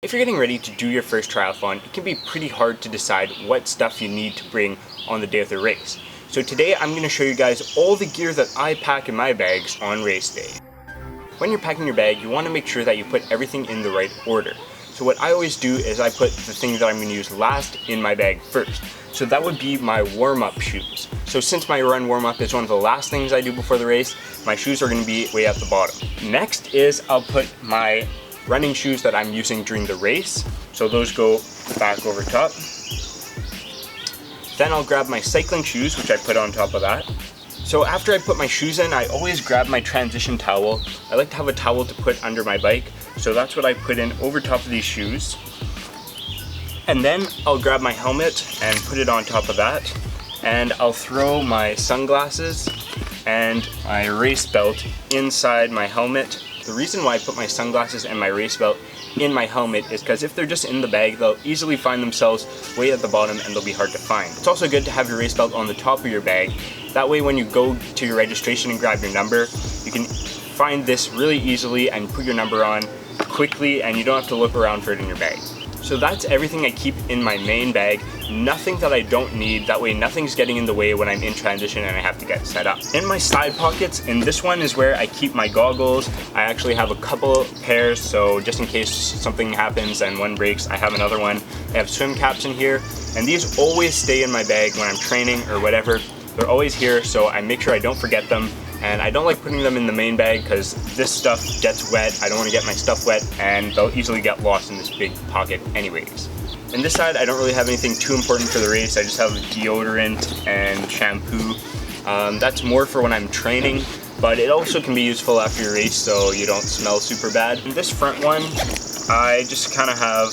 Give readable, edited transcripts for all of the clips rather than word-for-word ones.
If you're getting ready to do your first triathlon, it can be pretty hard to decide what stuff you need to bring on the day of the race. So today I'm going to show you guys all the gear that I pack in my bags on race day. When you're packing your bag, you want to make sure that you put everything in the right order. So what I always do is I put the things that I'm going to use last in my bag first. So that would be my warm-up shoes. So since my run warm-up is one of the last things I do before the race, my shoes are going to be way at the bottom. Next is I'll put my running shoes that I'm using during the race. So those go back over top. Then I'll grab my cycling shoes, which I put on top of that. So after I put my shoes in, I always grab my transition towel. I like to have a towel to put under my bike. So that's what I put in over top of these shoes. And then I'll grab my helmet and put it on top of that. And I'll throw my sunglasses and my race belt inside my helmet. The reason why I put my sunglasses and my race belt in my helmet is because if they're just in the bag, they'll easily find themselves way at the bottom and they'll be hard to find. It's also good to have your race belt on the top of your bag. That way when you go to your registration and grab your number, you can find this really easily and put your number on quickly and you don't have to look around for it in your bag. So that's everything I keep in my main bag, nothing that I don't need, that way nothing's getting in the way when I'm in transition and I have to get set up. In my side pockets, and this one is where I keep my goggles. I actually have a couple pairs, so just in case something happens and one breaks, I have another one. I have swim caps in here, and these always stay in my bag when I'm training or whatever. They're always here, so I make sure I don't forget them. And I don't like putting them in the main bag because this stuff gets wet. I don't want to get my stuff wet and they'll easily get lost in this big pocket anyways. In this side, I don't really have anything too important for the race. I just have deodorant and shampoo. That's more for when I'm training, but it also can be useful after your race so you don't smell super bad. In this front one, I just kind of have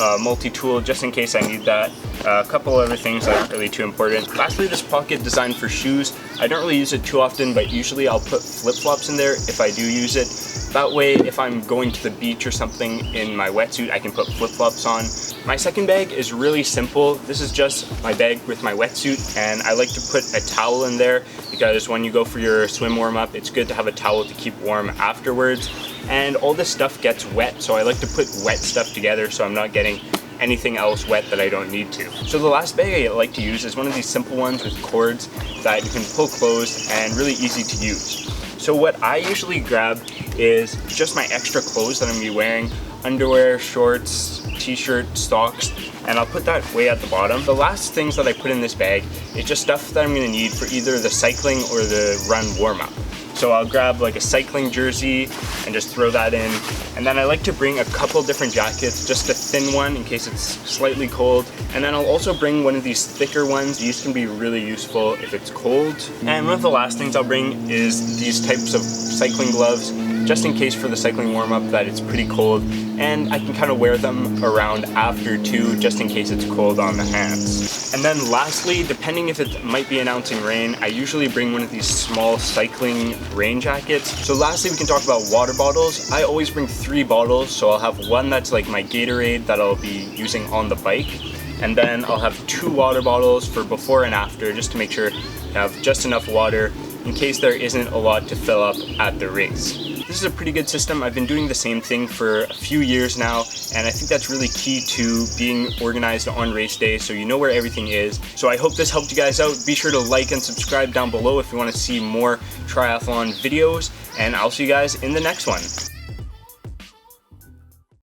a multi-tool just in case I need that. A couple other things that aren't really too important. Lastly, this pocket designed for shoes. I don't really use it too often, but usually I'll put flip-flops in there if I do use it. That way, if I'm going to the beach or something in my wetsuit, I can put flip-flops on. My second bag is really simple. This is just my bag with my wetsuit, and I like to put a towel in there because when you go for your swim warm-up, it's good to have a towel to keep warm afterwards. And all this stuff gets wet, so I like to put wet stuff together so I'm not getting anything else wet that I don't need to. So the last bag I like to use is one of these simple ones with cords that you can pull closed and really easy to use. So what I usually grab is just my extra clothes that I'm going to be wearing, underwear, shorts, t-shirt, socks, and I'll put that way at the bottom. The last things that I put in this bag is just stuff that I'm going to need for either the cycling or the run warm-up. So I'll grab like a cycling jersey and just throw that in. And then I like to bring a couple different jackets, just a thin one in case it's slightly cold. And then I'll also bring one of these thicker ones. These can be really useful if it's cold. And one of the last things I'll bring is these types of cycling gloves, just in case for the cycling warm-up that it's pretty cold. And I can kind of wear them around after too, just in case it's cold on the hands. And then lastly, depending if it might be announcing rain, I usually bring one of these small cycling rain jackets. So lastly, we can talk about water bottles. I always bring 3 bottles, so I'll have one that's like my Gatorade that I'll be using on the bike. And then I'll have 2 water bottles for before and after, just to make sure I have just enough water in case there isn't a lot to fill up at the race. This is a pretty good system. I've been doing the same thing for a few years now, and I think that's really key to being organized on race day so you know where everything is. So I hope this helped you guys out. Be sure to like and subscribe down below if you want to see more triathlon videos, and I'll see you guys in the next one.